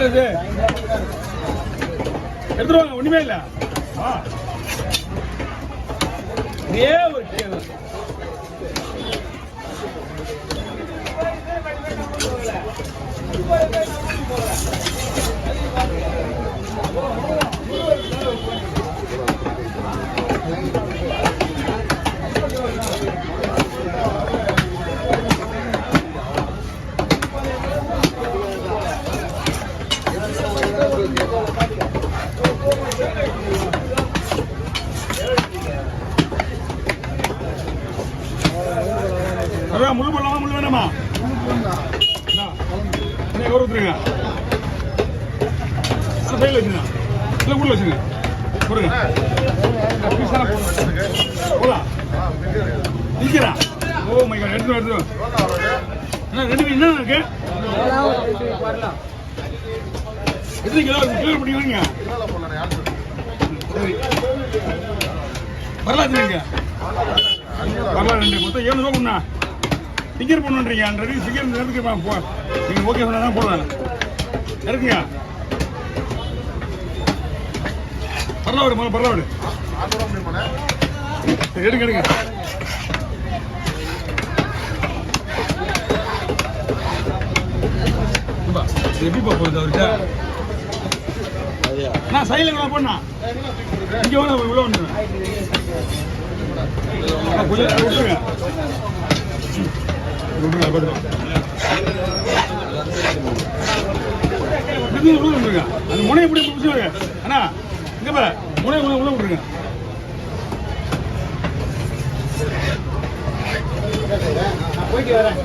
இது எடுத்துருவாங்க, ஒண்ணுமே இல்ல. ஒரே ஒரு கேள்வி. முழு பண்ணலாமா, முழு வேணாமா? கொடுத்துருங்க. சைடில் வச்சுங்க, இல்லை உள்ள வச்சுங்க, கொடுங்க. போலாம் நிற்கிறா. ஓ மை காட், எடுத்து என்ன ரெண்டு என்ன இருக்கு? எத்தனை கிலோ கிலோ பிடிக்கிறீங்க? சரி வரலாம் சரிங்க, வரலாம். ரெண்டு மொத்தம் 7 ரூபா கொடுண்ணா. டிக்கெட் பண்ணுன்றீங்க, அந்த டிக்கெட் நேரத்துக்கு நீங்கள் ஓகே சொன்னா தான் போடுவேன். இருக்குங்க பரவாயில்ல விடு, பரவாயில்ல எடுங்க எடுங்க. எப்படி போகுது அவர்கிட்ட? நான் சைடில் கூட போனா இங்கே வேணா உள்ள வந்துடுவேன். கொஞ்சம் விட்டுருங்க விட்டுருங்க. அந்த முனையை எப்படி பிடிச்சிருங்க அண்ணா, இங்க பாரு முனை உள்ள விட்டுருங்க. போயிட்டு வரேன்.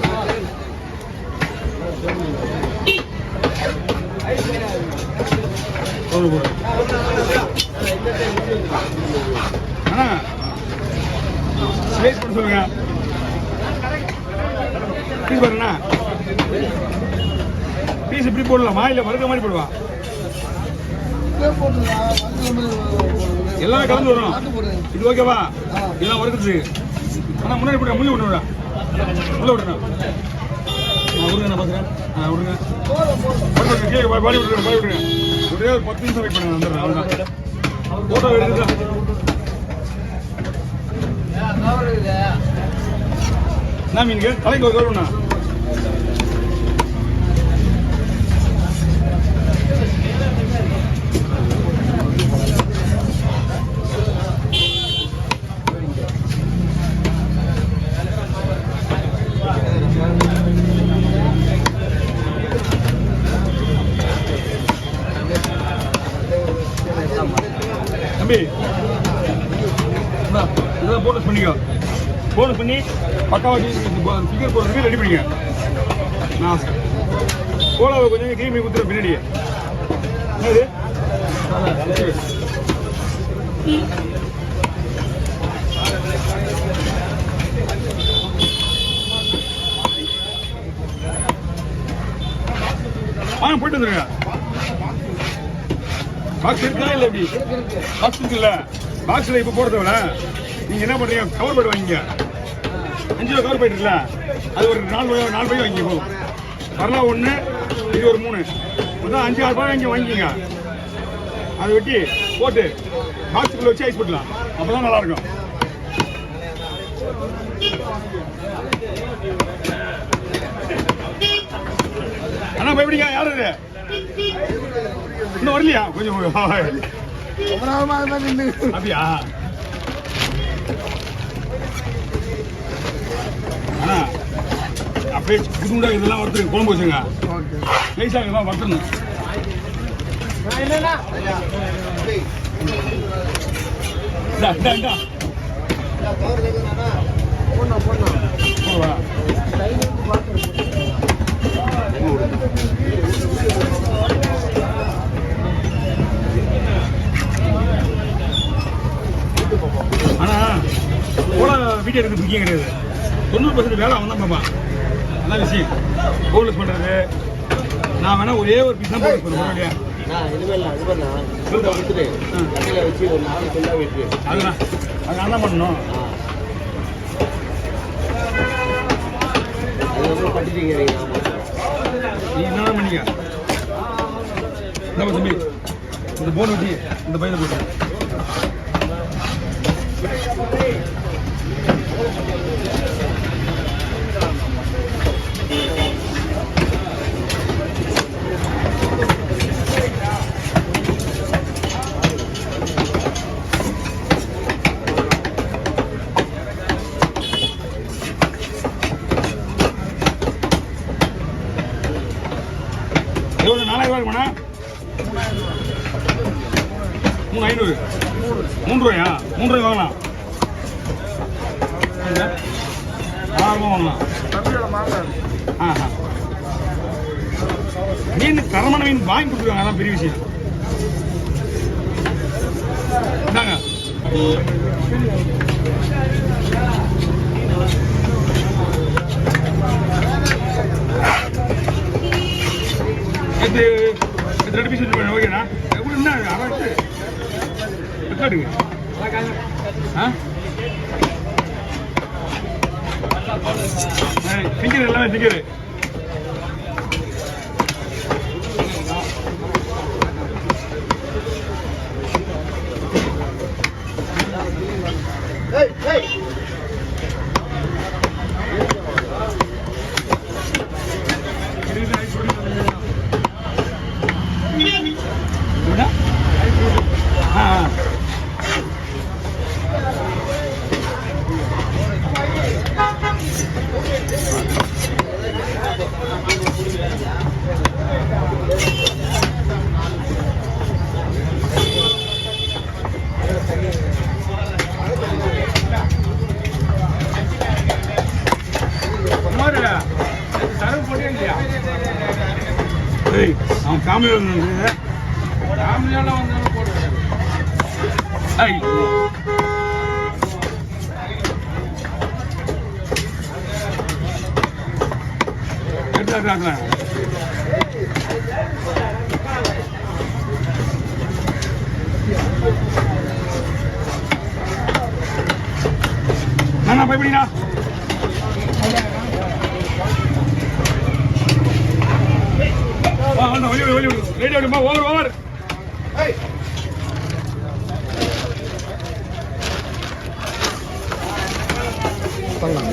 அண்ணா ஸ்லைஸ் பண்ண சொல்லுங்க. பீஸ் பாருண்ணா, பீஸ் இப்படி போடலாமா இல்லை வறுக்க மாதிரி போடுவா? எல்லாமே கலந்து வரும். இது ஓகேவா? இதெல்லாம் வறுக்குது. ஆனால் முன்னாடி போட முள்ளி விட்டு விட உள்ள விடணும். விடுங்க, நான் பார்க்குறேன். விடுங்க, பாடி விட்டுருங்க, பாடி விட்டுருங்க. ஒரே ஒரு 10 நிமிஷம் வெயிட் பண்ணுங்க, வந்துடுறேன். அவ்வளோதான். ஃபோட்டோ எடுத்துதான் என்ன மீனுக்கு தலைக்கு ஒரு கவருண்ணா. தம்பி இதெல்லாம் போனஸ் பண்ணிக்கோ. போனஸ் பண்ணி பக்காவாக ஃபிகர் போடுறதுக்கு ரெடி பண்ணிக்க. நான் கோலாவை கொஞ்சம் கிரீமி குத்துற பின்னாடி என்னது போயிட்டு வந்துருங்க. பாக்ஸ் இருக்கா இல்லை எப்படி? பாக்ஸ் இருக்குல்ல, பாக்ஸில் இப்போ போடுறதுல நீங்கள் என்ன பண்ணுறீங்க, கவர் பேட் வாங்கிங்க. 5 ரூபா கவர் பேட் இருக்குல்ல, அது ஒரு 4 பை வாங்கி போகும். வரலாம் 1, இது ஒரு 3, மொத்தம் 5-6 ரூபாய் வாங்கி வாங்கிக்கிங்க. அதை வெட்டி போட்டு பாக்ஸுக்குள்ளே வச்சு ஐஸ் போட்டலாம். அப்போ தான் நல்லாயிருக்கும். அண்ணா பயப்படிங்க, யார் இது இன்னும் வரலையா? கொஞ்சம் அப்படியா? அண்ணா அப்படியே புதுமுடா இதெல்லாம் வறுத்து குழம்பு வச்சுங்க. நைஸாக இதெல்லாம் வறுத்துணும். போடுவா வீட்டு எடுக்கிறது முக்கியம் கிடையாது. 90% வேலை அவன் தான் பார்ப்பான். அதான் விஷயம். போனஸ் பண்ணுறது நான் வேணா ஒரே ஒரு பீஸ் தான் போனஸ் பண்ணுவேன். இல்லையா அதுதான் அது நான் தான் பண்ணணும். நீ என்ன பண்ணிக்க நம்ம தம்பி இந்த போன் வெட்டி இந்த பையனை போட்டு எவ்வளோ 4000 இருக்குமாண்ணா 3500 3 ரூபாயா 3 ரூபாய் வாங்கலாம் ஆரமாக வாங்கலாம் மீன் தரமான மீன் வாங்கி கொடுத்துருவாங்க அதான் பெரிய விஷயம் இந்தாங்க இது 2 பீஸ் ஓகேண்ணா எப்படி என்ன அரைச்சு எத்தாடுங்க ஃபிங்கர் எல்லாமே ஃபிங்கரு அவன் காமெடி காமெடியெல்லாம் வந்து போட்டு எடுத்துக்கலாம் நான் பயப்படினா ரைட் ஆடுமா ஓவர் ஓவர் பண்ணலாம்